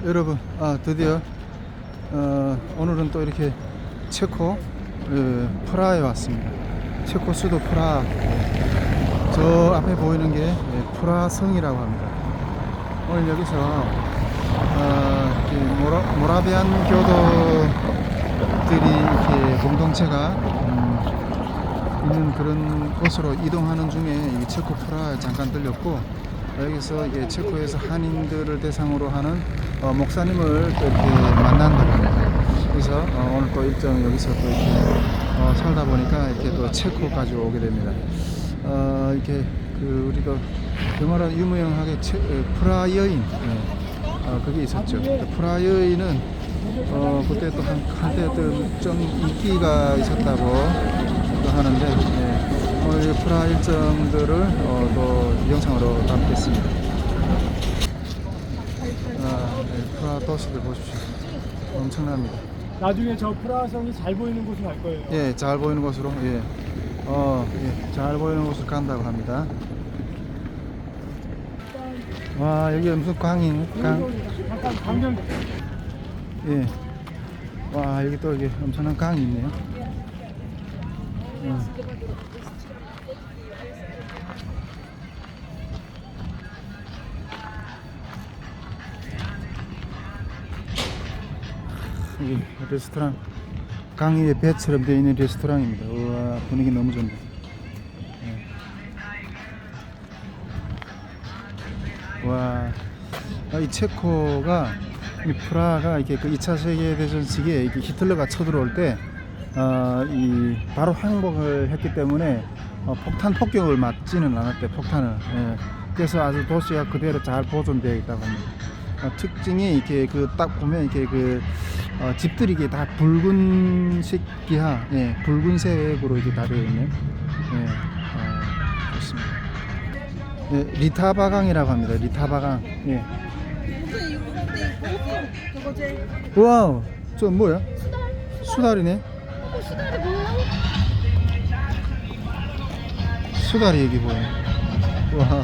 여러분, 드디어 오늘은 또 이렇게 체코 프라하에 왔습니다. 체코 수도 프라하. 저 앞에 보이는 게 프라하 성이라고 합니다. 오늘 여기서 모라비안 교도들이 이렇게 공동체가 있는 그런 곳으로 이동하는 중에 이 체코 프라하에 잠깐 들렸고, 여기서 이게 체코에서 한인들을 대상으로 하는 목사님을 또 이렇게 만난다고 합니다. 그래서 오늘 또 일정 여기서 또 이렇게 살다 보니까 이렇게 또 체코까지 오게 됩니다. 이렇게 우리가 영화로 유명하게 프라하 여인, 그게 있었죠. 프라하 여인은 그때 또 한때 좀 인기가 있었다고 하는데, 오늘 프라하 일정들을 또 영상으로 담겠습니다. 프라하 도시들 보십시오. 엄청납니다. 나중에 저 프라하성이 잘 보이는 곳으로 갈 거예요. 예, 잘 보이는 곳으로, 잘 보이는 곳으로 간다고 합니다. 와, 여기 무슨 잠깐 강변. 예. 와, 여기 또 이게 엄청난 강이 있네요. 여기 레스토랑, 강 위에 배처럼 되어 있는 레스토랑입니다. 우와, 분위기 너무 좋네. 와, 이 체코가, 이 프라하가 이렇게 그 2차 세계대전 시기에 이렇게 히틀러가 쳐들어올 때, 바로 항복을 했기 때문에 폭탄 폭격을 맞지는 않았대, 폭탄을. 예. 그래서 아주 도시가 그대로 잘 보존되어 있다고 합니다. 특징이 이렇게 딱 보면 이렇게 집들이 이게 다 붉은색 기하, 붉은색으로 이렇게 다 되어 있는, 좋습니다. 리타바강이라고 합니다. 리타바강. 예. 와우, 저 뭐야? 수달이네. 수달이 뭐야? 수달이 여기 보여. 와우.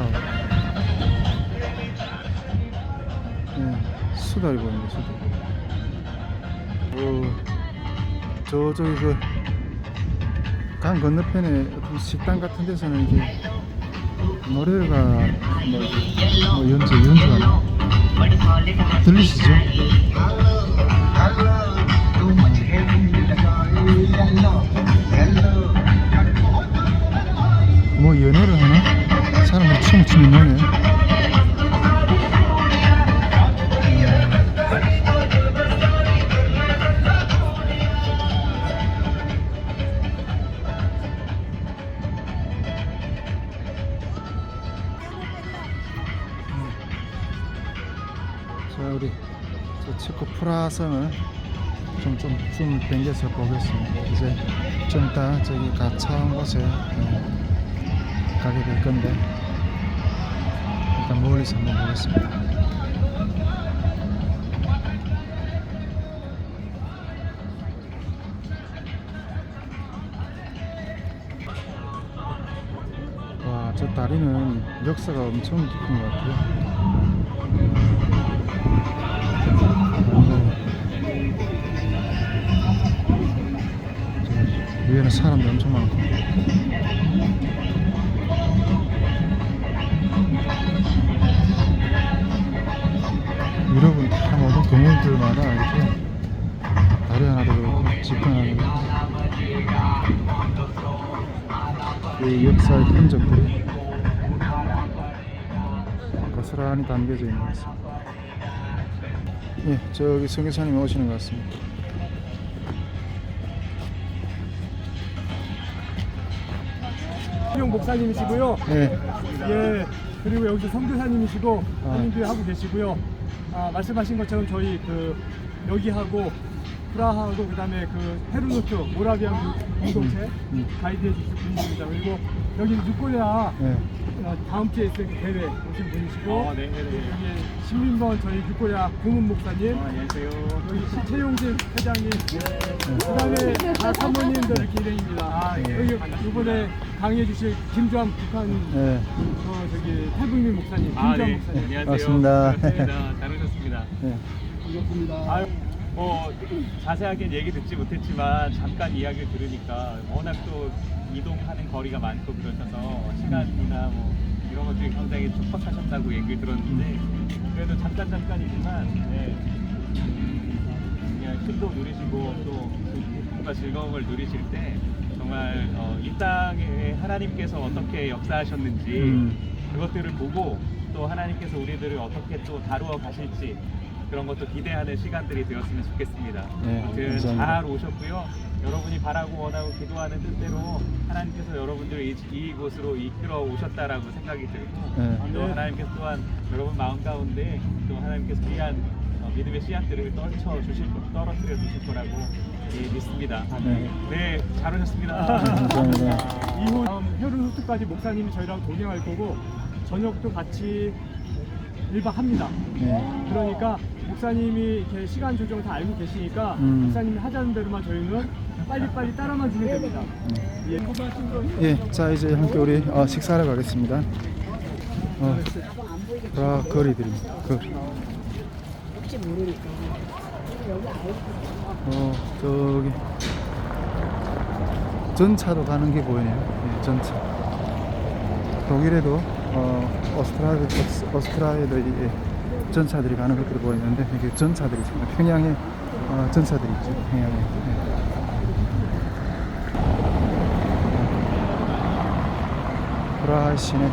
수달이 보이네, 수달. 저기 강 건너편에 어떤 식당 같은 데서는 이게 노래가 연주가 들리시죠? 뭐 연애를 하나? 사람들이 춤을 추는 노래. 자, 우리 저 체코 프라하성을 좀 댕겨서 보겠습니다. 이제 좀 이따 저기 가차운 곳에 가게 될 건데, 일단 멀리서 한번 보겠습니다. 와, 저 다리는 역사가 엄청 깊은 것 같아요. 위에는 사람들 엄청 많고, 유럽은 다 모든 건물들마다 이렇게 다리 하나도 그렇고 집 하나도 그렇고 이 역사의 흔적들이 고스란히 담겨져 있는 것 같습니다. 예, 저기 선교사님이 오시는 것 같습니다. 목사님이시고요. 예. 예. 그리고 여기서 선교사님이시고 한인교회 하고 계시고요. 말씀하신 것처럼 저희 여기하고 프라하하고 그다음에 헤르노트 모라비안 공동체 가이드해 주실 분입니다. 그리고 여기 육고야 다음 주에 있을 대회 오신 분이시고, 여기 신민번 저희 육고야 고문 목사님, 안녕하세요. 여기 최용진 회장님, 그다음에 다 사모님들 기대입니다. 여기 이번에 강의해 주실 김주환 북한 저기 탈북민 목사님, 김주환 목사님. 안녕하세요. 반갑습니다. 반갑습니다. 잘 오셨습니다. 반갑습니다. 네. 아유, 뭐 자세하게 얘기 듣지 못했지만 잠깐 이야기를 들으니까 워낙 또 이동하는 거리가 많고 그러셔서 시간이나 뭐 이런 것들이 굉장히 촉박하셨다고 얘기를 들었는데 그래도 잠깐이지만 네, 그냥 쉼도 누리시고 또 기쁨과 즐거움을 누리실 때 정말 이 땅에 하나님께서 어떻게 역사하셨는지 그것들을 보고 또 하나님께서 우리들을 어떻게 또 다루어 가실지 그런 것도 기대하는 시간들이 되었으면 좋겠습니다. 네, 아무튼 감사합니다. 잘 오셨고요. 여러분이 바라고 원하고 기도하는 뜻대로 하나님께서 여러분들을 이곳으로 이끌어 오셨다라고 생각이 들고 네. 또 하나님께서 또한 여러분 마음 가운데 또 하나님께서 귀한 믿음의 씨앗들을 떨어뜨려 주실 거라고 믿습니다. 네, 잘 오셨습니다. 감사합니다. 이후 헤르누트까지 목사님이 저희랑 동행할 거고 저녁도 같이 1박 합니다. 네. 그러니까 목사님이 이렇게 시간 조정 다 알고 계시니까 목사님이 하자는 대로만 저희는 빨리빨리 따라만 주면 됩니다. 예. 예, 자 이제 함께 우리 식사하러 가겠습니다. 거리들입니다. 거리. 혹시 모르니까 여기 알고 저기 전차도 가는 게 보이네요. 예, 전차. 독일에도 오스트리아에도 전차들이 가는 것들이 보이는데 이게 전차들이 있습니다. 평양에 전차들이 있죠. 평양에. 프라하 시내.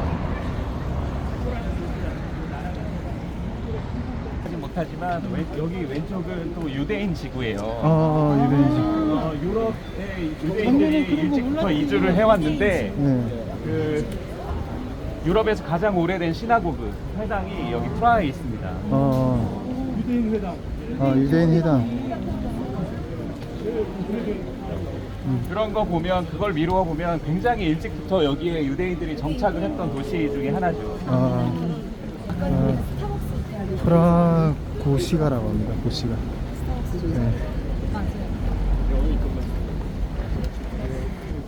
하지 못하지만 여기 왼쪽은 또 유대인 지구예요. 유대인지. 유럽에 유대인들이 일찍부터 이주를 해왔는데 네. 그 유럽에서 가장 오래된 시나고그 회당이 여기 프라하에 있습니다. 유대인 회당. 유대인 회당. 그런 거 보면 그걸 미루어 보면 굉장히 일찍부터 여기에 유대인들이 정착을 했던 도시 중에 하나죠. 프라하 고시가라고 합니다. 고시가. 네.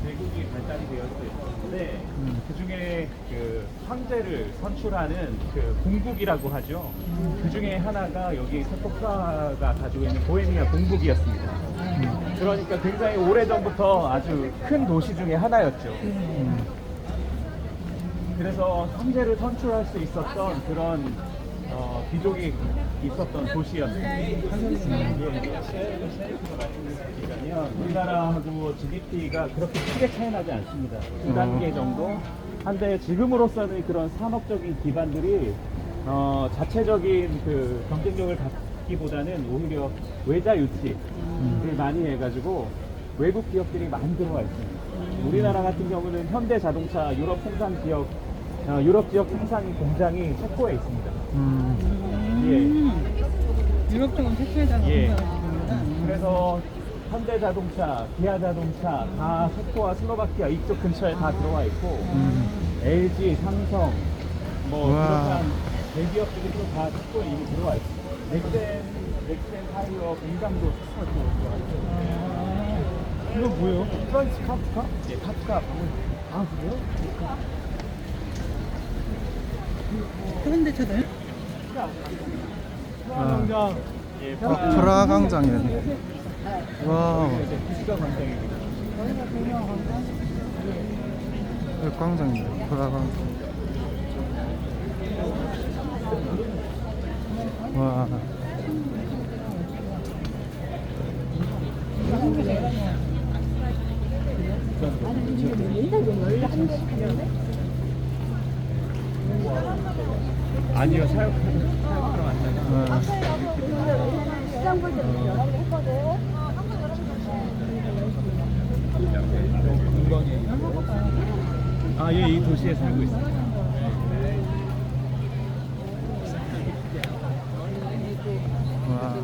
제국이 발달이 되었는데 그 중에 그 황제를 선출하는 그 공국이라고 하죠. 그 중에 하나가 여기 프라하가 가지고 있는 보헤미아 공국이었습니다. 그러니까 굉장히 오래 전부터 아주 큰 도시 중에 하나였죠. 그래서 황제를 선출할 수 있었던 그런 귀족이 있었던 도시였습니다. 말씀드리자면 우리나라하고 GDP가 그렇게 크게 차이 나지 않습니다. 2단계 정도. 한데 지금으로서는 그런 산업적인 기반들이 자체적인 그 경쟁력을 갖기보다는 오히려 외자 유치를 많이 해가지고 외국 기업들이 많이 들어와 있습니다. 우리나라 같은 경우는 현대 자동차 유럽 생산 기업 유럽 지역 생산 공장이 체코에 있습니다. 유럽 쪽은 체코에다가 예. 공부하는구나. 그래서 현대 자동차, 기아 자동차 다 체코와 슬로바키아 이쪽 근처에 다 들어와 있고 LG, 삼성 뭐 와. 그런 대기업들이 또 다 체코에 이미 들어와 있습니다. 넥센 타이어 공장도 체코에 들어와 있고. 이거 뭐예요? 프란스 카프카? 예, 카프카. 그래요? 그런데 저들 광장. 예, 프라하 광장이라니. 와. 부시가 광장입니다. 광장입니다. 프라하 광장. 와. 아니요, 사육하러 왔다가. 시장 볼 때도 여러 개 했거든. 아, 예, 이 도시에 살고 있습니다. 와.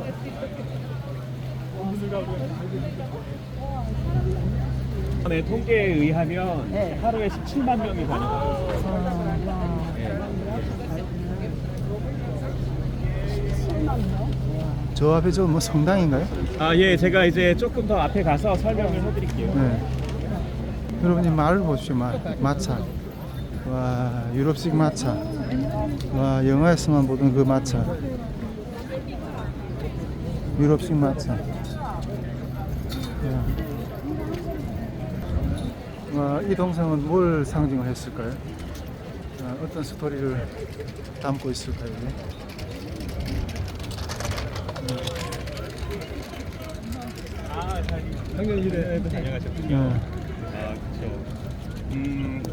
네, 통계에 의하면 하루에 17만 명이 다녀가요. 저 앞에 저 뭐 성당인가요? 아, 예, 제가 이제 조금 더 앞에 가서 설명을 해드릴게요. 네. 여러분이 말을 보십시오. 마차. 와, 유럽식 마차. 와, 영화에서만 보던 그 마차. 유럽식 마차. 이 동상은 뭘 상징을 했을까요? 어떤 스토리를 담고 있을까요? 작년일에도 다녀가셨군요. 아, 그렇죠.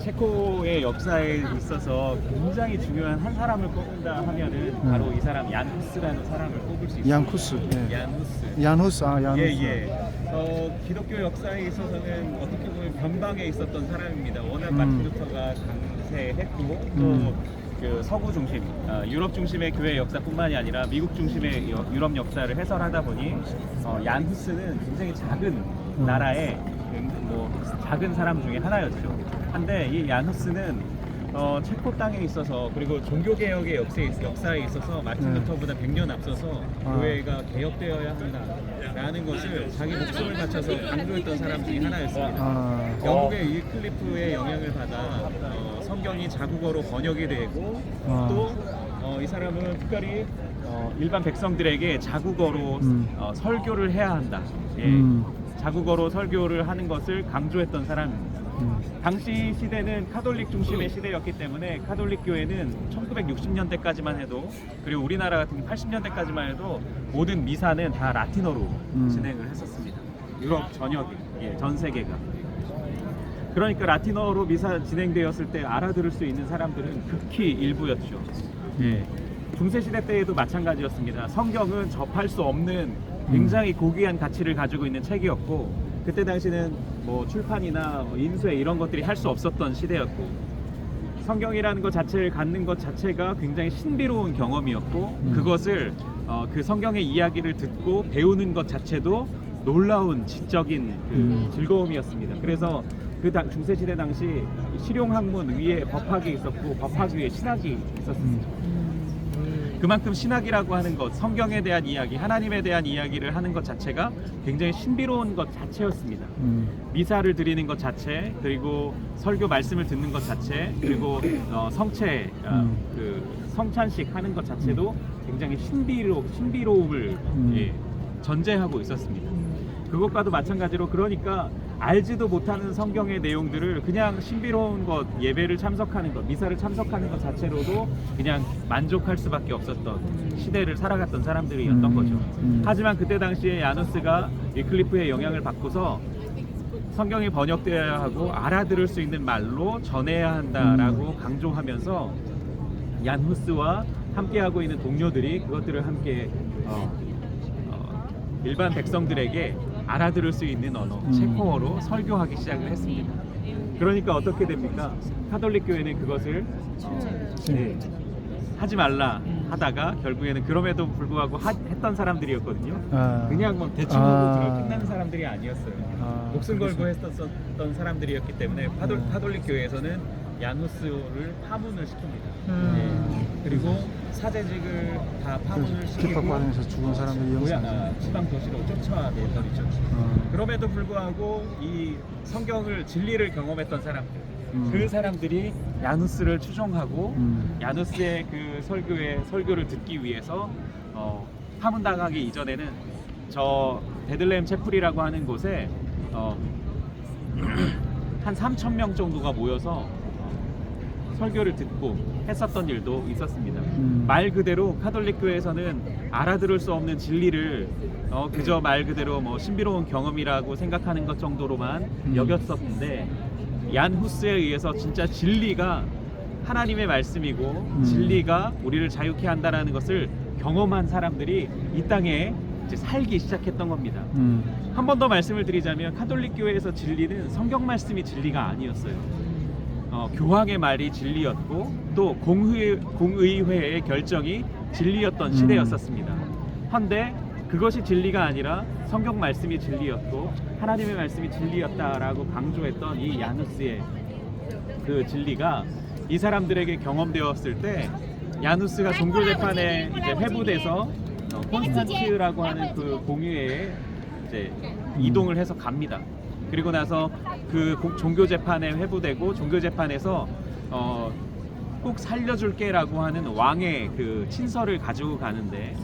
체코의 역사에 있어서 굉장히 중요한 한 사람을 꼽는다 하면은 바로 이 사람 얀 후스라는 사람을 꼽을 수 있어요. 양쿠스. 예. 얀 후스. 야누스. 야누스. 예. 기독교 역사에 있어서는 어떻게 보면 변방에 있었던 사람입니다. 워낙 음. 마틴 루터가 강세했고 또 그 서구 중심, 유럽 중심의 교회 역사뿐만이 아니라 미국 중심의 유럽 역사를 해설하다 보니 얀 후스는 굉장히 작은 나라의 뭐 작은 사람 중에 하나였죠. 한데 이 얀 후스는 체코 땅에 있어서 그리고 종교 개혁의 역사에 있어서 마틴 루터보다 100년 앞서서 교회가 개혁되어야 한다라는 것을 자기 목숨을 바쳐서 강조했던 사람 중에 하나였습니다. 영국의 위클리프의 영향을 받아 성경이 자국어로 번역이 되고 또 이 사람은 특별히 일반 백성들에게 자국어로 설교를 해야 한다. 예. 자국어로 설교를 하는 것을 강조했던 사람입니다. 당시 시대는 카톨릭 중심의 시대였기 때문에 카톨릭 교회는 1960년대까지만 해도 그리고 우리나라 같은 80년대까지만 해도 모든 미사는 다 라틴어로 진행을 했었습니다. 유럽 전역이, 전 세계가. 그러니까 라틴어로 미사 진행되었을 때 알아들을 수 있는 사람들은 극히 일부였죠. 예. 중세시대 때에도 마찬가지였습니다. 성경은 접할 수 없는 굉장히 고귀한 가치를 가지고 있는 책이었고 그때 당시는 뭐 출판이나 인쇄 이런 것들이 할 수 없었던 시대였고 성경이라는 것 자체를 갖는 것 자체가 굉장히 신비로운 경험이었고 그것을 그 성경의 이야기를 듣고 배우는 것 자체도 놀라운 지적인 그 즐거움이었습니다. 그래서 그 중세시대 당시 실용학문 위에 법학이 있었고 법학 위에 신학이 있었습니다. 그만큼 신학이라고 하는 것, 성경에 대한 이야기, 하나님에 대한 이야기를 하는 것 자체가 굉장히 신비로운 것 자체였습니다. 미사를 드리는 것 자체, 그리고 설교 말씀을 듣는 것 자체, 그리고 성체, 그 성찬식 하는 것 자체도 굉장히 신비로움을 전제하고 있었습니다. 그것과도 마찬가지로 그러니까 알지도 못하는 성경의 내용들을 그냥 신비로운 것, 예배를 참석하는 것, 미사를 참석하는 것 자체로도 그냥 만족할 수밖에 없었던 시대를 살아갔던 사람들이었던 거죠. 하지만 그때 당시에 야누스가 위클리프의 영향을 받고서 성경이 번역되어야 하고 알아들을 수 있는 말로 전해야 한다라고 강조하면서 얀 후스와 함께하고 있는 동료들이 그것들을 함께 일반 백성들에게 알아들을 수 있는 언어, 체코어로 설교하기 시작을 했습니다. 그러니까 어떻게 됩니까? 카톨릭 교회는 그것을 하지 말라 하다가 결국에는 그럼에도 불구하고 했던 사람들이었거든요. 그냥 뭐 대충 하고 그렇게 끝나는 사람들이 아니었어요. 목숨 걸고 했었던 사람들이었기 때문에 카톨릭 교회에서는 야누스를 파문을 시킵니다. 그리고 사제직을 다 파문을 시키고 핍박받으면서 죽은 사람들이 영상. 지방 도시로 쫓아내버리죠. 그럼에도 불구하고 이 성경을 진리를 경험했던 사람들, 그 사람들이 야누스를 추종하고 야누스의 그 설교를 듣기 위해서 파문당하기 이전에는 저 베들레헴 채플이라고 하는 곳에 한 3,000명 정도가 모여서 설교를 듣고 했었던 일도 있었습니다. 말 그대로 카톨릭 교회에서는 알아들을 수 없는 진리를 그저 말 그대로 뭐 신비로운 경험이라고 생각하는 것 정도로만 여겼었는데 얀 후스에 의해서 진짜 진리가 하나님의 말씀이고 진리가 우리를 자유케 한다라는 것을 경험한 사람들이 이 땅에 이제 살기 시작했던 겁니다. 한 번 더 말씀을 드리자면 카톨릭 교회에서 진리는 성경 말씀이 진리가 아니었어요. 교황의 말이 진리였고 또 공의회의 결정이 진리였던 시대였었습니다. 한데 그것이 진리가 아니라 성경 말씀이 진리였고 하나님의 말씀이 진리였다라고 강조했던 이 야누스의 그 진리가 이 사람들에게 경험되었을 때 야누스가 종교재판에 이제 회부돼서 콘스탄츠라고 하는 그 공의회에 이제 이동을 해서 갑니다. 그리고 나서 그 종교재판에 회부되고 종교재판에서 꼭 살려줄게라고 하는 왕의 그 친서를 가지고 가는데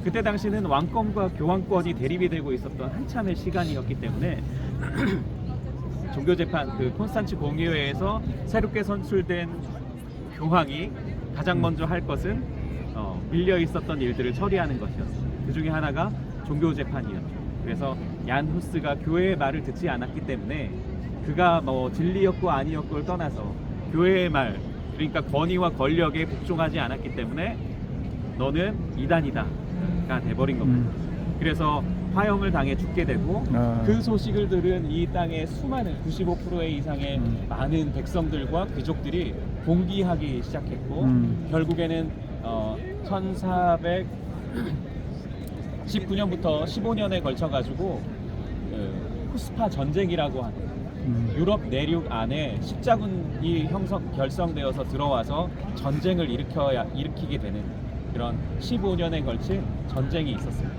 그때 당시는 왕권과 교황권이 대립이 되고 있었던 한참의 시간이었기 때문에 종교재판 그 콘스탄츠 공의회에서 새롭게 선출된 교황이 가장 먼저 할 것은 밀려 있었던 일들을 처리하는 것이었어요. 그 중에 하나가 종교재판이었죠. 그래서 얀 후스가 교회의 말을 듣지 않았기 때문에 그가 뭐 진리였고 아니었고를 떠나서 교회의 말, 그러니까 권위와 권력에 복종하지 않았기 때문에 너는 이단이다가 돼버린 겁니다. 그래서 화형을 당해 죽게 되고 그 소식을 들은 이 땅의 수많은 95%의 이상의 많은 백성들과 귀족들이 봉기하기 시작했고 결국에는 1419년부터 15년에 걸쳐 가지고 후스파 전쟁이라고 하는 유럽 내륙 안에 십자군이 결성되어서 들어와서 전쟁을 일으키게 되는 그런 15년에 걸친 전쟁이 있었습니다.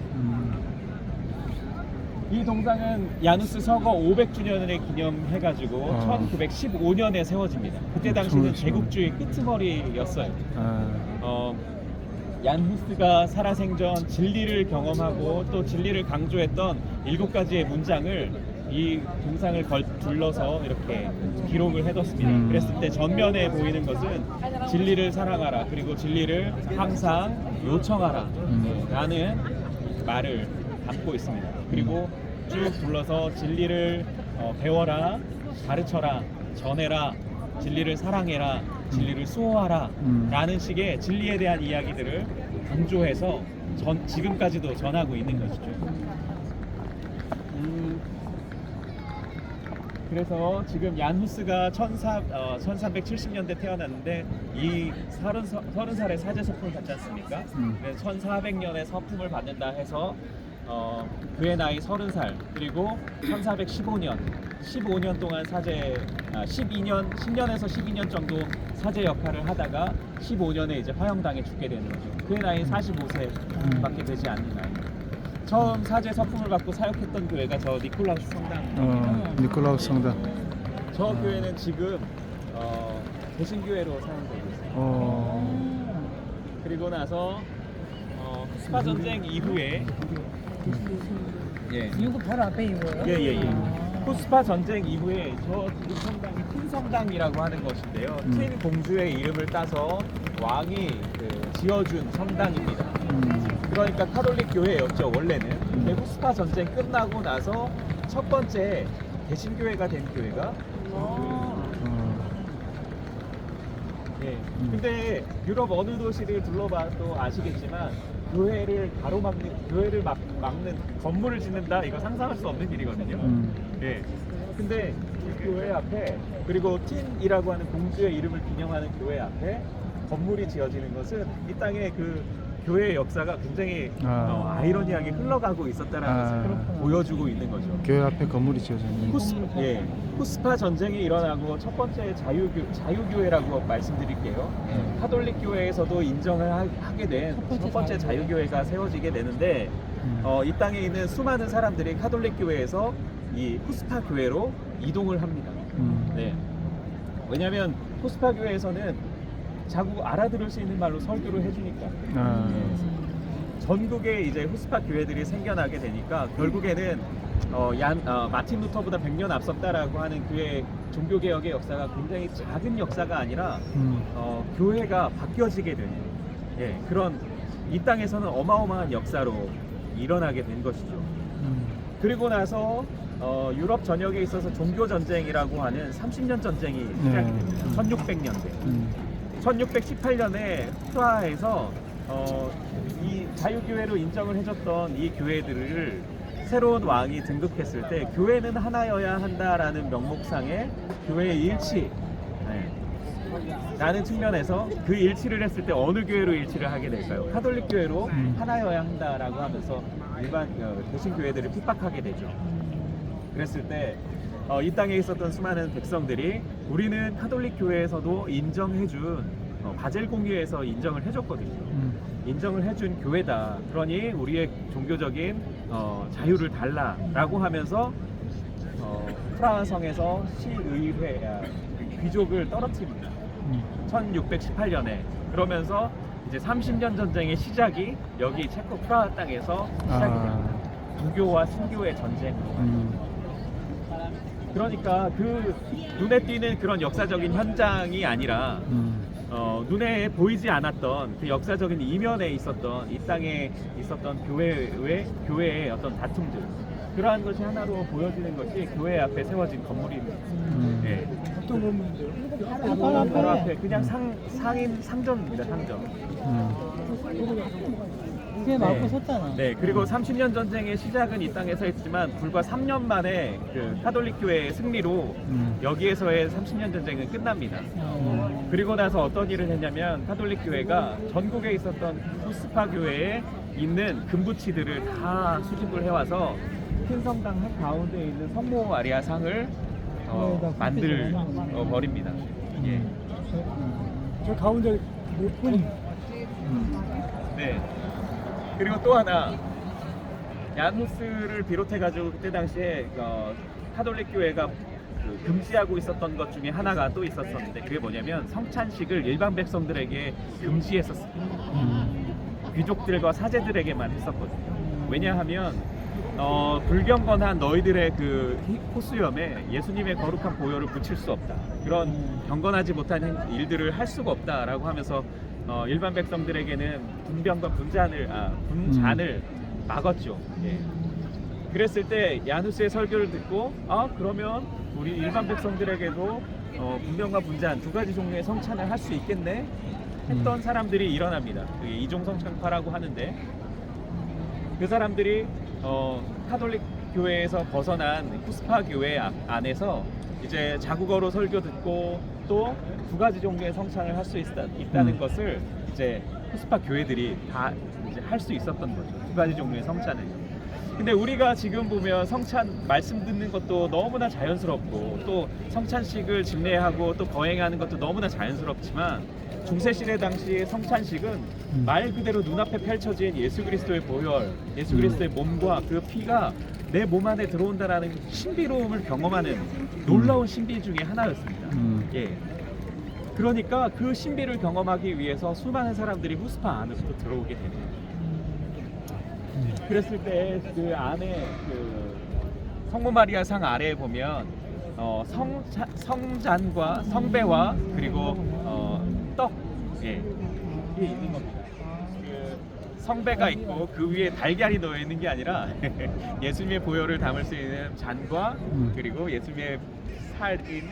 이 동상은 야누스 서거 500주년을 기념해가지고 1915년에 세워집니다. 그때 당시는 제국주의 끄트머리였어요. 얀 후스가 살아생전 진리를 경험하고 또 진리를 강조했던 7가지의 문장을 이 동상을 둘러서 이렇게 기록을 해뒀습니다. 그랬을 때 전면에 보이는 것은 진리를 사랑하라, 그리고 진리를 항상 요청하라 라는 말을 담고 있습니다. 그리고 쭉 둘러서 진리를 배워라, 가르쳐라, 전해라, 진리를 사랑해라, 진리를 수호하라 라는 식의 진리에 대한 이야기들을 강조해서 지금까지도 전하고 있는 것이죠. 그래서 지금 얀 후스가 1370년대 태어났는데 이 30살의 사제 서품을 받지 않습니까? 그래서 1400년에 서품을 받는다 해서 그의 나이 30살, 그리고 1415년 15년 동안 10년에서 12년 정도 사제 역할을 하다가 15년에 이제 화형당해 죽게 되는 거죠. 그의 나이 45세밖에 되지 않는 나이입니다. 처음 사제 서품을 받고 사역했던 교회가 저 니콜라우스 성당입니다. 니콜라우스 성당. 저 교회는 지금 개신교회로 사용되고 있어요. 그리고 나서 후스파 전쟁 이후에 이거 바로 앞에 이거예요? 예예예. 후스파 전쟁 이후에 저 성당이 틴 성당이라고 하는 것인데요. 틴 공주의 이름을 따서 왕이 지어준 성당입니다. 그러니까 카톨릭 교회였죠 원래는. 근데 후스파 전쟁 끝나고 나서 첫 번째 개신교회가 된 교회가 예. 근데 유럽 어느 도시를 둘러봐도 아시겠지만 교회를 막는 건물을 짓는다, 이거 상상할 수 없는 일이거든요. 예. 근데 이 교회 앞에, 그리고 틴이라고 하는 공주의 이름을 기념하는 교회 앞에 건물이 지어지는 것은 이 땅의 그 교회의 역사가 굉장히 아이러니하게 흘러가고 있었다라는 것을 보여주고 있는 거죠. 교회 앞에 건물이 지어졌네. 후스파 전쟁이 일어나고 첫 번째 자유교회라고 말씀드릴게요. 카톨릭 교회에서도 인정을 하게 된 첫 번째 자유교회가 세워지게 되는데 이 땅에 있는 수많은 사람들이 카톨릭 교회에서 이 후스파 교회로 이동을 합니다. 네. 왜냐하면 후스파 교회에서는 자꾸 알아들을 수 있는 말로 설교를 해주니까. 전국에 이제 후스파 교회들이 생겨나게 되니까 결국에는 마틴 루터보다 100년 앞섰다라고 하는 그의 종교개혁의 역사가 굉장히 작은 역사가 아니라 교회가 바뀌어지게 되는 그런 이 땅에서는 어마어마한 역사로 일어나게 된 것이죠. 그리고 나서 유럽 전역에 있어서 종교전쟁이라고 하는 30년 전쟁이 시작이 됩니다. 1600년대. 1618년에 프라하에서 이 자유교회로 인정을 해줬던 이 교회들을 새로운 왕이 등극했을 때 교회는 하나여야 한다라는 명목상의 교회의 일치 라는 측면에서 그 일치를 했을 때 어느 교회로 일치를 하게 될까요? 카톨릭 교회로 하나여야 한다라고 하면서 일반 개신교회들을 핍박하게 되죠. 그랬을 때 이 땅에 있었던 수많은 백성들이 우리는 카톨릭 교회에서도 인정해준 바젤 공의회에서 인정을 해줬거든요. 인정을 해준 교회다. 그러니 우리의 종교적인 자유를 달라라고 하면서 프라하 성에서 시의회 귀족을 떨어뜨립니다. 1618년에. 그러면서 이제 30년 전쟁의 시작이 여기 체코 프라하 땅에서 시작이 됩니다. 부교와 신교의 전쟁. 그러니까 그 눈에 띄는 그런 역사적인 현장이 아니라 눈에 보이지 않았던 그 역사적인 이면에 있었던 이 땅에 있었던 교회의 어떤 다툼들, 그러한 것이 하나로 보여지는 것이 교회 앞에 세워진 건물입니다. 네. 어떤 건물인데요? 바로 앞에 그냥 상점입니다. 상점. 그게 맞고 섰잖아. 네, 그리고 30년 전쟁의 시작은 이 땅에서 했지만 불과 3년 만에 그 카톨릭 교회의 승리로 여기에서의 30년 전쟁은 끝납니다. 그리고 나서 어떤 일을 했냐면 카톨릭 교회가 전국에 있었던 후스파 교회에 있는 금부치들을 다 수집을 해와서 큰 성당 가운데 있는 성모 마리아 상을 만들 버립니다. 예. 저 가운데 높은 네. 그리고 또 하나, 야누스를 비롯해가지고 그때 당시에 카톨릭 교회가 그 금지하고 있었던 것 중에 하나가 또 있었었는데, 그게 뭐냐면 성찬식을 일반 백성들에게 금지했었습니다. 귀족들과 사제들에게만 했었거든요. 왜냐하면 불경건한 너희들의 그 호수염에 예수님의 거룩한 보혈을 붙일 수 없다, 그런 경건하지 못한 일들을 할 수가 없다라고 하면서 일반 백성들에게는 분병과 분잔을 막았죠. 예. 그랬을 때 야누스의 설교를 듣고 그러면 우리 일반 백성들에게도 분병과 분잔 두 가지 종류의 성찬을 할 수 있겠네 했던 사람들이 일어납니다. 그게 이종성찬파라고 하는데, 그 사람들이 카톨릭 교회에서 벗어난 후스파 교회 안에서 이제 자국어로 설교 듣고 또 두 가지 종류의 성찬을 할 수 있다는 것을 이제 후스파 교회들이 다 이제 할 수 있었던 거죠. 두 가지 종류의 성찬을. 근데 우리가 지금 보면 성찬 말씀 듣는 것도 너무나 자연스럽고 또 성찬식을 집례하고 또 거행하는 것도 너무나 자연스럽지만, 중세시대 당시의 성찬식은 말 그대로 눈앞에 펼쳐진 예수 그리스도의 보혈, 예수 그리스도의 몸과 그 피가 내 몸 안에 들어온다라는 신비로움을 경험하는 놀라운 신비 중에 하나였습니다. 예. 그러니까 그 신비를 경험하기 위해서 수많은 사람들이 후스파 안으로 들어오게 됩니다. 그랬을 때 그 안에 그 성모 마리아 상 아래에 보면 성잔과 성배와 그리고 떡, 예, 이게 있는 겁니다. 그 성배가 있고 그 위에 달걀이 놓여 있는 게 아니라 예수님의 보혈을 담을 수 있는 잔과 그리고 예수님의 살인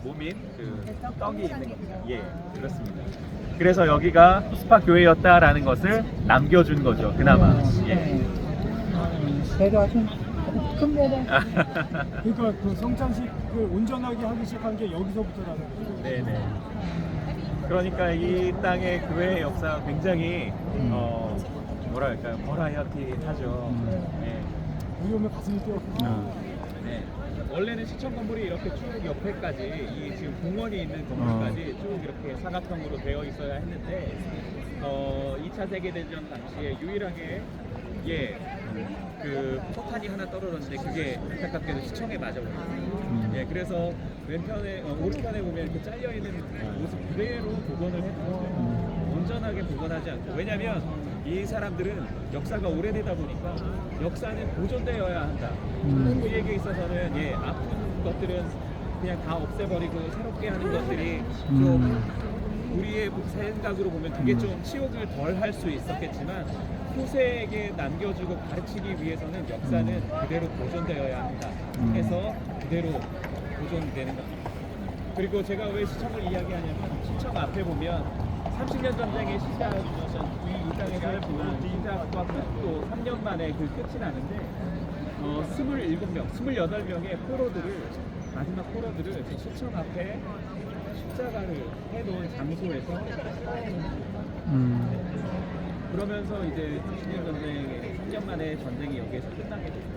몸인 그 떡이 있는 겁니다. 예, 그렇습니다. 그래서 여기가 후스파 교회였다라는 것을 남겨준 거죠. 그나마. 예. 배도 아주 큰 배다. 그러니까 그 성찬식 그 온전하게 하기 시작한 게 여기서부터라는 거죠. 네네. 그러니까 이 땅의 교회의 역사가 굉장히 뭐랄까요, 버라이어티하죠. 네. 우리 오면 가슴이 뛰어. 네. 원래는 시청 건물이 이렇게 쭉 옆에까지 이 지금 공원이 있는 건물까지 쭉 이렇게 사각형으로 되어 있어야 했는데 2차 세계대전 당시에 유일하게 그 포탄이 하나 떨어졌는데 그게 안타깝게도 시청에 맞아버렸어요. 예, 그래서 왼편에 오른편에 보면 이렇게 잘려 있는 모습 그대로 복원을 했고 온전하게 복원하지 않고, 왜냐하면 이 사람들은 역사가 오래되다 보니까 역사는 보존되어야 한다. 우리에게 있어서는 아픈 것들은 그냥 다 없애버리고 새롭게 하는 것들이 좀 우리의 생각으로 보면 그게 좀 치욕을 덜 할 수 있었겠지만, 후세에게 남겨주고 가르치기 위해서는 역사는 그대로 보존되어야 한다 해서 그대로 보존되는 겁니다. 그리고 제가 왜 시청을 이야기하냐면, 시청 앞에 보면 30년 전쟁의 시작이었던 이 땅에서 시작과 또 3년 만에 그 끝이 나는데 27명, 28명의 포로들을, 마지막 포로들을 시청 앞에 십자가를 해놓은 장소에서 그러면서 이제 30년 전쟁의 3년 만에 전쟁이 여기에서 끝나게 됩니다.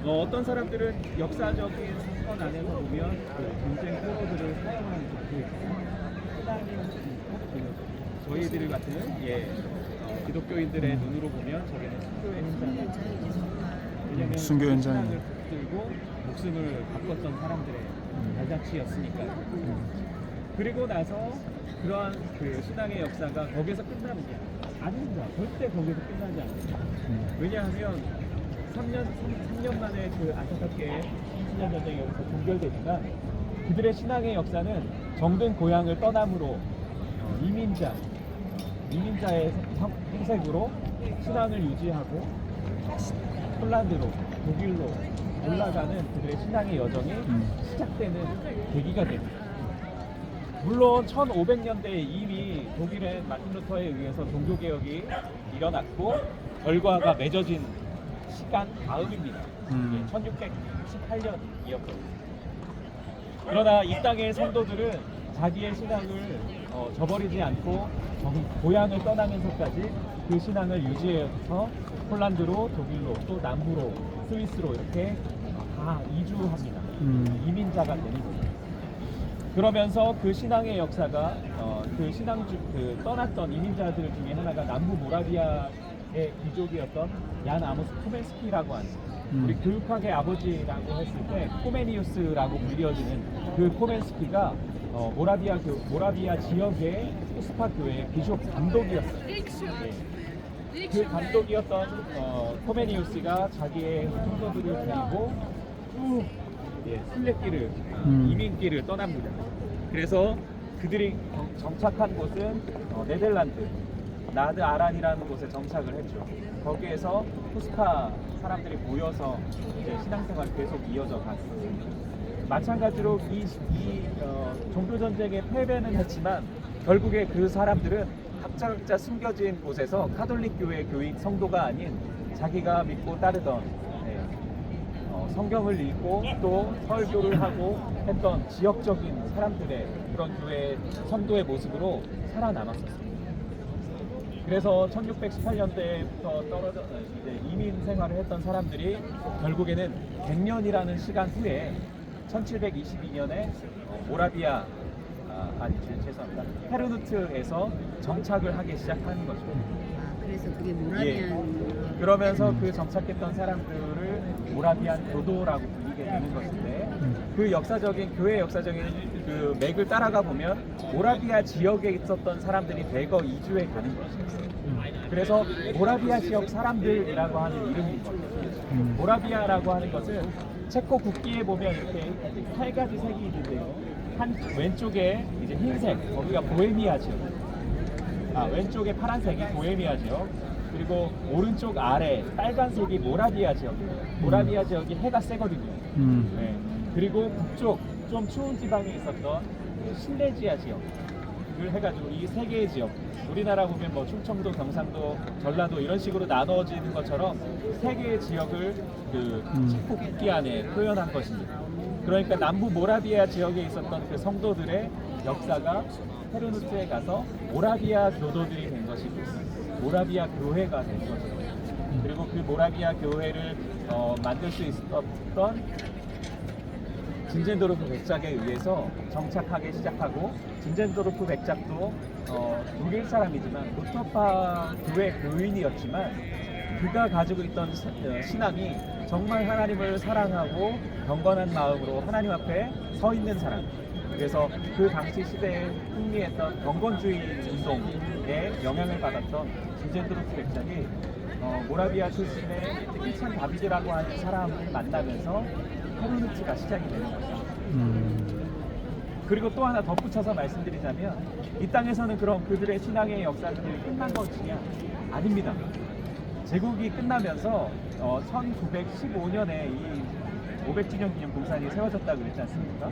어떤 사람들은 역사적인 사건 안에서 보면 그 전쟁 포로들을 사용하는 저희들 같은 기독교인들의 눈으로 보면 저게는 순교의 현장이에요. 왜냐하면 순교 현장이에요. 붙들고 목숨을 바꿨던 사람들의 발자취였으니까요. 그리고 나서 그러한 그 신앙의 역사가 거기서 끝나는 게 아닙니다. 절대 거기서 끝나지 않습니다. 왜냐하면 3년 만에 그 안타깝게 30년 전쟁이 여기서 종결되지만 그들의 신앙의 역사는 정든 고향을 떠남으로 이민자의 행색으로 신앙을 유지하고 폴란드로 독일로 올라가는 그들의 신앙의 여정이 시작되는 계기가 됩니다. 물론 1500년대에 이미 독일의 마틴 루터에 의해서 종교개혁이 일어났고 결과가 맺어진 시간 다음입니다. 1618년이었거든요. 그러나 이 땅의 성도들은 자기의 신앙을 저버리지 않고 고향을 떠나면서까지 그 신앙을 유지해서 폴란드로, 독일로, 또 남부로, 스위스로 이렇게 다 이주합니다. 이민자가 되는 거죠. 그러면서 그 신앙의 역사가 떠났던 이민자들 중에 하나가 남부 모라비아의 귀족이었던 얀 아모스 코멘스키라고 하는 우리 교육학의 아버지라고 했을 때 코메니우스라고 불리어지는 그 코멘스키가 모라비아 지역의 후스파 교회의 비숍 감독이었어요. 네. 그 감독이었던 코메니우스가 자기의 성도들을 데리고 쭉 순례길을 이민길을 떠납니다. 그래서 그들이 정착한 곳은 네덜란드 나드 아란이라는 곳에 정착을 했죠. 거기에서 후스파 사람들이 모여서 이제 신앙생활이 계속 이어져 갔습니다. 마찬가지로 이 종교 전쟁의 패배는 했지만 결국에 그 사람들은 각자 숨겨진 곳에서 카톨릭 교회 교인 성도가 아닌 자기가 믿고 따르던 성경을 읽고 또 설교를 하고 했던 지역적인 사람들의 그런 교회 성도의 모습으로 살아남았었습니다. 그래서 1618년대부터 떨어져 이제 이민 생활을 했던 사람들이 결국에는 100년이라는 시간 후에 1722년에 모라비아 죄송합니다. 헤르누트에서 정착을 하기 시작하는 거죠. 그래서 그게 모라비안. 그러면서 그 정착했던 사람들을 모라비안 교도라고 불리게 되는 것인데 그 역사적인 교회 역사적인 그 맥을 따라가 보면 모라비아 지역에 있었던 사람들이 대거 이주해 가는 것이었어요. 그래서 모라비아 지역 사람들이라고 하는 이름인 거죠. 모라비아라고 하는 것은 체코 국기에 보면 이렇게 8가지 색이 있는데요. 한 왼쪽에 이제 흰색, 거기가 보헤미아 지역. 왼쪽에 파란색이 보헤미아 지역. 그리고 오른쪽 아래 빨간색이 모라비아 지역이에요. 모라비아 지역이 해가 세거든요. 네. 그리고 북쪽 좀 추운 지방에 있었던 실레지아 지역을 해가지고 이 세 개의 지역. 우리나라 보면 뭐 충청도, 경상도, 전라도 이런 식으로 나눠지는 것처럼 세 개의 지역을 그 체코 국기 안에 표현한 것입니다. 그러니까 남부 모라비아 지역에 있었던 그 성도들의 역사가 헤르누트에 가서 모라비아 교도들이 된 것이고 모라비아 교회가 된 것이고 그리고 그 모라비아 교회를 만들 수 있었던 진젠도르프 백작에 의해서 정착하기 시작하고 진젠도르프 백작도 독일 사람이지만 루터파 교회 교인이었지만 그가 가지고 있던 신앙이 정말 하나님을 사랑하고 경건한 마음으로 하나님 앞에 서 있는 사람. 그래서 그 당시 시대에 흥미했던 경건주의 운동에 영향을 받았던 진젠도르프 백작이 모라비아 출신의 크리스찬 다비드라고 하는 사람을 만나면서 헤르누트가 시작이 되는 거죠. 그리고 또 하나 덧붙여서 말씀드리자면 이 땅에서는 그럼 그들의 신앙의 역사들이 끝난 것이냐? 아닙니다. 제국이 끝나면서 1915년에 이 500주년 기념 공산이 세워졌다고 그랬지 않습니까?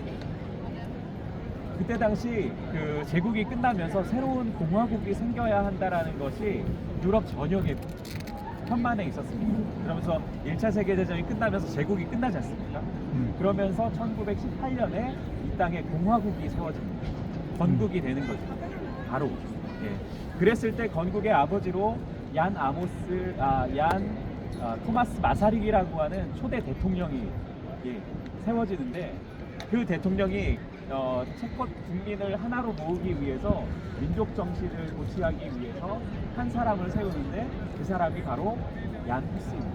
그때 당시 그 제국이 끝나면서 새로운 공화국이 생겨야 한다라는 것이 유럽 전역에 천만에 있었습니다. 그러면서 1차 세계대전이 끝나면서 제국이 끝나지 않습니까? 그러면서 1918년에 이 땅에 공화국이 세워집니다. 건국이 되는 거죠. 바로. 예. 그랬을 때 건국의 아버지로 토마스 마사릭이라고 하는 초대 대통령이 세워지는데 그 대통령이 체코 국민을 하나로 모으기 위해서 민족 정신을 고취하기 위해서 한 사람을 세우는데 그 사람이 바로 얀 후스입니다.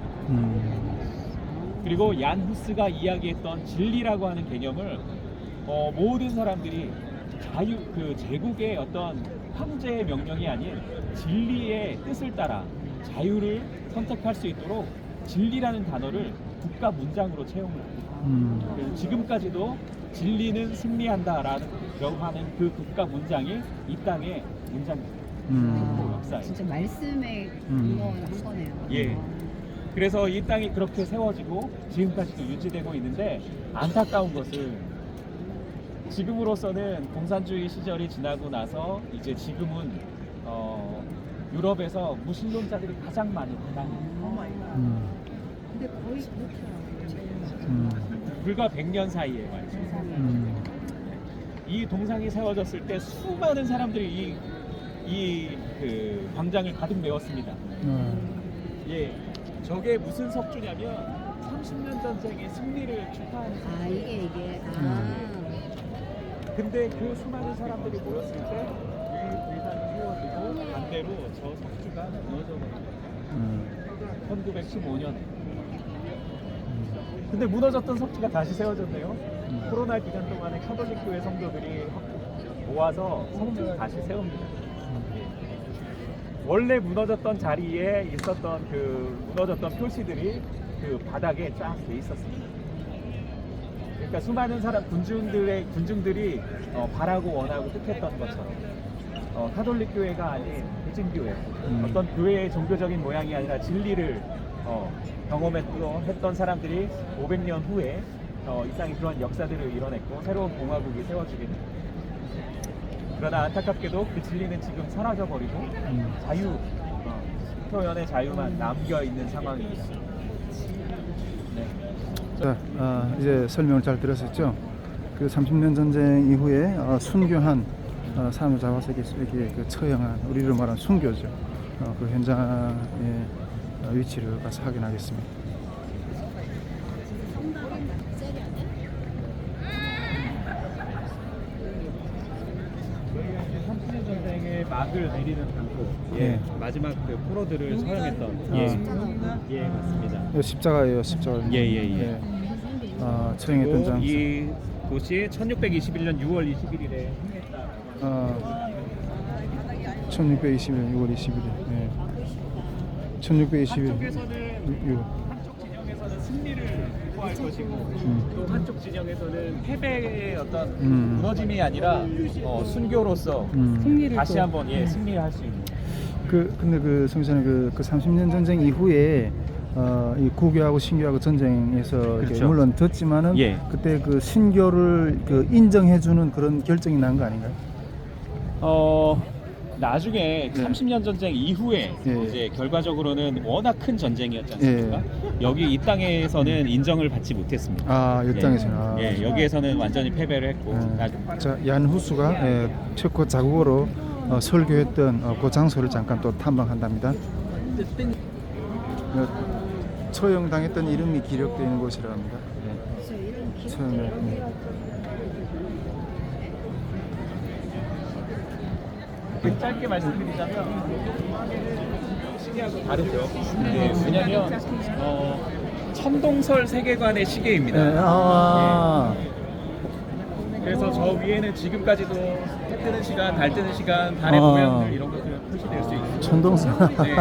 그리고 얀 후스가 이야기했던 진리라고 하는 개념을 모든 사람들이 그 제국의 어떤 황제의 명령이 아닌 진리의 뜻을 따라 자유를 선택할 수 있도록 진리라는 단어를 국가 문장으로 채용을 합니다. 그래서 지금까지도 진리는 승리한다라는 하는 그 국가 문장이 이 땅의 문장입니다. 역사에. 진짜 말씀에 근거한 거네요. 예. 그래서 이 땅이 그렇게 세워지고 지금까지도 유지되고 있는데 안타까운 것은 지금으로서는 공산주의 시절이 지나고 나서 이제 지금은 유럽에서 무신론자들이 가장 많은 땅입니다. 근데 거의 그렇죠. 불과 100년 사이에 말이죠. 이 동상이 세워졌을 때 수많은 사람들이 그 광장을 가득 메웠습니다. 예, 저게 무슨 석주냐면 30년 전쟁의 승리를 축하하는. 아 이게. 근데 그 수많은 사람들이 모였을 때 이 불상이 세워지고 반대로 저 석주가 무너져 버립니다. 1915년에. 근데 무너졌던 석주가 다시 세워졌네요. 코로나 기간 동안에 카톨릭 교회 성도들이 모아서 석주를 다시 세웁니다. 원래 무너졌던 자리에 있었던 그 무너졌던 표시들이 그 바닥에 쫙 돼 있었습니다. 그러니까 수많은 사람 군중들이 바라고 원하고 뜻했던 것처럼 카톨릭 교회가 아닌 개진 교회, 어떤 교회의 종교적인 모양이 아니라 진리를 경험했던 사람들이 500년 후에 이 땅에 그런 역사들을 이뤄냈고 새로운 공화국이 세워지게 됩니다. 그러나 안타깝게도 그 진리는 지금 사라져버리고 자유, 표현의 자유만 남겨있는 상황입니다. 네. 자, 이제 설명을 잘 들었었죠. 그 30년 전쟁 이후에 순교한 사람을 잡아서 이렇게 그 처형한, 우리로 말하는 순교죠. 그 현장의 위치를 가서 확인하겠습니다. 저희가 이제 30년 전쟁의 막을 내리는 장소, 예. 마지막 그 포로들을 처형했던, 예, 맞습니다. 이거 십자가예요, 십자가. 예. 처형했던 장소. 이 곳이 1621년 6월 21일에 행했다. 1621년 6월 21일. 예. 1621년. 한쪽 진영에서는 승리를 구할 것이고 또 한쪽 진영에서는 패배의 어떤 무너짐이 아니라 순교로서 다시 한번 승리할 수 있는. 근데 그 성전에 그 30년 전쟁 이후에 이 구교하고 신교하고 전쟁에서 이렇게 그렇죠. 물론 졌지만은 예. 그때 그 신교를 그 인정해주는 그런 결정이 난 거 아닌가요? 나중에 30년 전쟁 이후에 예. 이제 결과적으로는 워낙 큰 전쟁이었지 않습니까? 여기 이 땅에서는 인정을 받지 못했습니다. 이 땅에서는. 예, 여기에서는 완전히 패배를 했고. 자, 얀 후스가 체코 자국어로 설교했던 그 장소를 잠깐 또 탐방한답니다. 처형당했던 이름이 기록되어 있는 곳이라 합니다. 처음에. 짧게 말씀드리자면 시계하고 다르죠. 네, 왜냐면 천동설 세계관의 시계입니다. 그래서 저 위에는 지금까지도 해 뜨는 시간, 달 뜨는 시간, 달의 모양들 이런 것들 표시될 수 있고. 천동설. 네.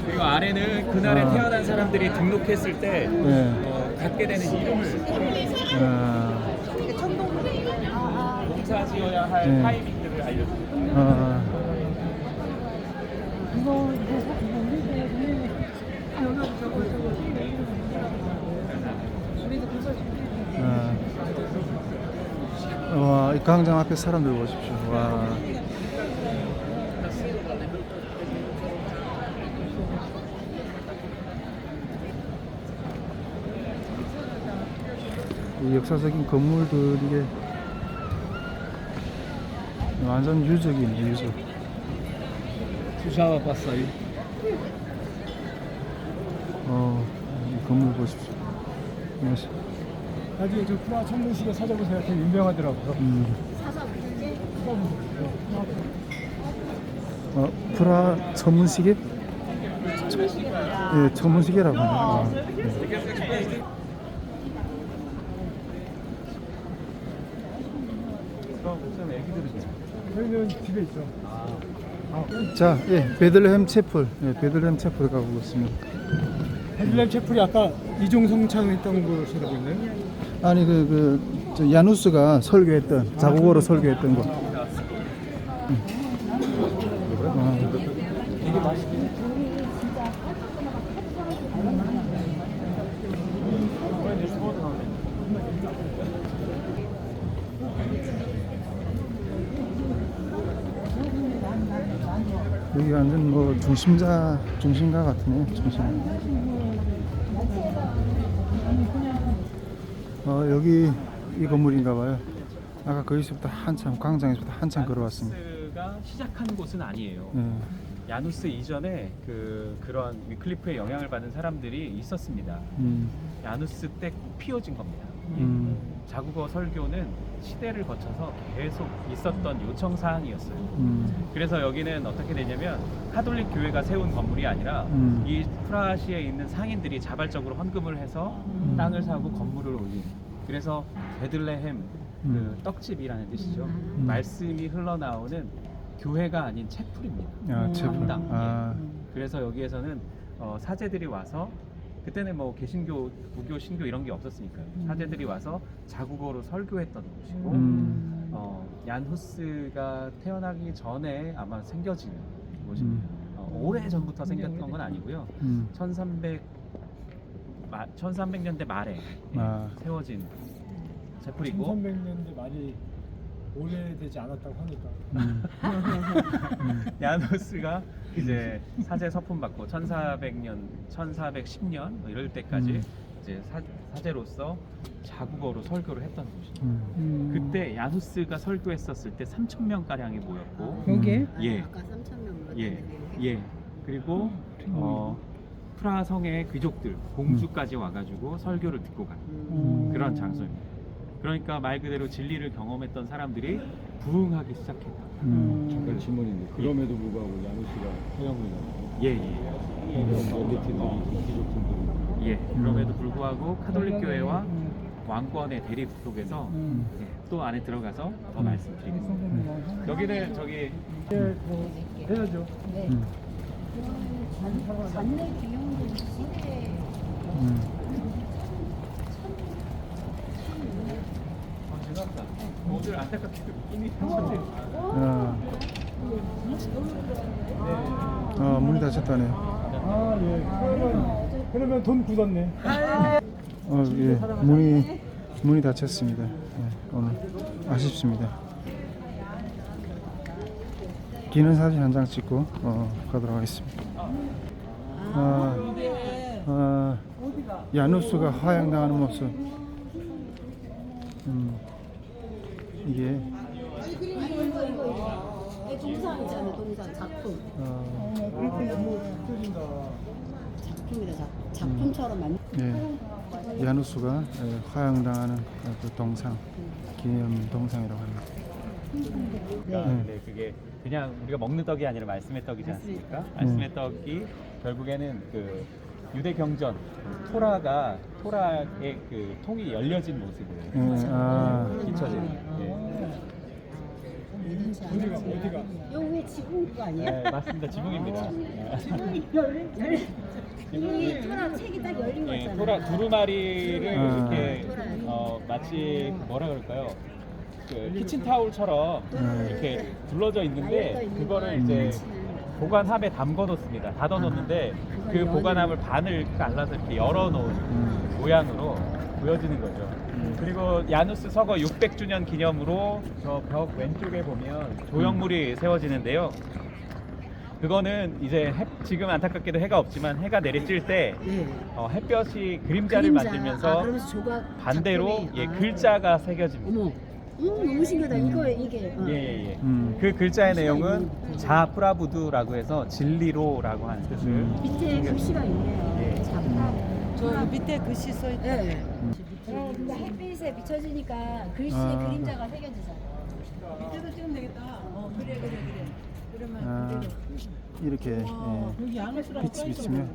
그리고 아래는 그날에 태어난 사람들이 등록했을 때 갖게 되는 이름을 봉사지어야 할 타이밍들을 알려줍니다. 와, 이 광장 앞에 사람들 보십시오. 와. 이 역사적인 건물들 이게 완전 유적이네, 유적. 수샤와 봤어요. 이 건물 보십시오. 나중에 저 프라 천문시계 찾아보세요. 되게 유명하더라고요. 프라 전문시계? 예, 전문시계라고 합니다. 그럼 무슨 애기들은 저희는 집에 있죠. 자, 예, 베들레헴 채플, 예, 베들레헴 채플 가고 있습니다. 베들레헴 채플이 아까 이종성창 했던 곳이라고 했나요? 아니 저 야누스가 설교했던 자국어로 설교했던 거. 여기 완전 뭐 중심가 같으네요. 여기 이 건물인가봐요. 아까 거기서부터 한참 광장에서부터 한참 걸어왔습니다. 야누스가 시작한 곳은 아니에요. 예. 야누스 이전에 그런 위클리프의 영향을 받은 사람들이 있었습니다. 야누스 때 피워진 겁니다. 자국어 설교는 시대를 거쳐서 계속 있었던 요청 사항이었어요. 그래서 여기는 어떻게 되냐면 카톨릭 교회가 세운 건물이 아니라 이 프라하시에 있는 상인들이 자발적으로 헌금을 해서 땅을 사고 건물을 올린. 그래서 베들레헴 그 떡집이라는 뜻이죠. 말씀이 흘러나오는 교회가 아닌 채플입니다. 아, 채플. 성당. 아. 그래서 여기에서는 사제들이 와서 그때는 뭐 개신교, 무교, 신교 이런 게 없었으니까요. 사제들이 와서 자국어로 설교했던 곳이고 얀후스가 태어나기 전에 아마 생겨진 곳입니다. 오래 전부터 생겼던 건 아니고요. 1300년대 말에 세워진 제풀이고 1300년대 말이 오래되지 않았다고 하니까. 야누스가 이제 사제 서품 받고 1410년 뭐 이럴 때까지 이제 사제로서 자국어로 설교를 했던 곳이죠. 그때 야누스가 설교했었을 때 3,000명 가량이 모였고 여기에? 예, 아까 3,000명 예. 그리고 프라하 성의 귀족들, 공주까지 와가지고 설교를 듣고 가는 그런 장소입니다. 그러니까 말 그대로 진리를 경험했던 사람들이 부흥하기 시작했다. 잠깐 질문인데 그럼에도 불구하고 야누스가 서양문이잖아요. 예. 엘리트들이 그럼에도 불구하고 카톨릭 교회와 왕권의 대립 속에서 또 안에 들어가서 더 말씀드리겠습니다. 여기는 저기 해야죠. 네. 잔내 비용도 시대 오늘 안타깝게도 이미 하셨네요. 문이 닫혔다네. 아 예. 그러면 돈 굳었네. 예, 문이 닫혔습니다. 예, 오늘 아쉽습니다. 기념사진 한 장 찍고 가도록 하겠습니다. 야누스가 화양당하는 모습. 이게 동상이잖아요. 동상 작품. 작품이다. 작품처럼 만. 예, 야누스가 화양당하는 그 동상, 기념 동상이라고 합니다. 근데 그게 그냥 우리가 먹는 떡이 아니라 말씀의 떡이지 않습니까? 말씀의 떡이 결국에는 그 유대 경전 토라의 그 통이 열려진 모습을 비춰지는. 어디가? 여기 지붕 그거 아니야? 네, 맞습니다. 지붕입니다. 이 토라 책이 딱 열린 예, 거잖아요. 토라 두루마리를 이렇게 마치 뭐라 그럴까요? 그 키친타올처럼 이렇게 둘러져 있는데 그거를 이제 보관함에 담궈놓습니다. 닫아놓는데 그 보관함을 반을 갈라서 이렇게 열어놓은 모양으로 보여지는 거죠. 그리고 야누스 서거 600주년 기념으로 저 벽 왼쪽에 보면 조형물이 세워지는데요. 그거는 이제 지금 안타깝게도 해가 없지만 해가 내리쬐 때 햇볕이 그림자를 만들면서 그러면서 조각 반대로 작품이, 글자가 새겨집니다. 어머, 너무 신기하다. 이게. 예. 그 글자의 내용은 자프라부두라고 해서 진리로라고 하는 뜻을. 밑에 글씨가 있네요. 예. 저 밑에 글씨 써 있다. 네. 근데 햇빛에 비춰지니까 글씨의 그림자가 새겨지잖아. 밑에도 찍으면 되겠다. 그래. 그러면 이렇게 여기 야누스랑 빛이 비치면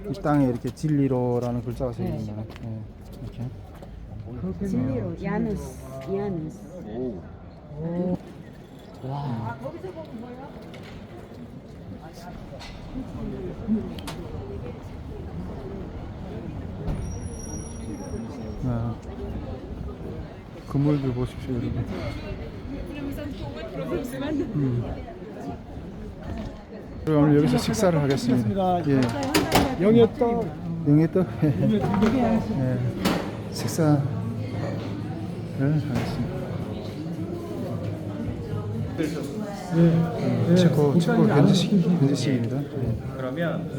이 땅에 이렇게 진리로라는 글자가 새겨진다. 이렇게. 진리로 야누스. 오. 아, 그물들 보십시오, 여러분. 그리고 오늘 여기서 식사를 하겠습니다. 예. 영예떡. 영예떡. 예. 식사를 하겠습니다. 체코 현지식입니다. 예. 그러면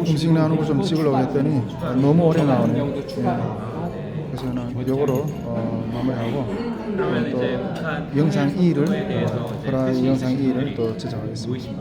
음식 나오는 거 좀 찍으려고 했더니 너무 오래 나오네요. 예. 그래서 저는 요거로 마무리하고 또 영상 2를 영상 2를 또 제작하겠습니다.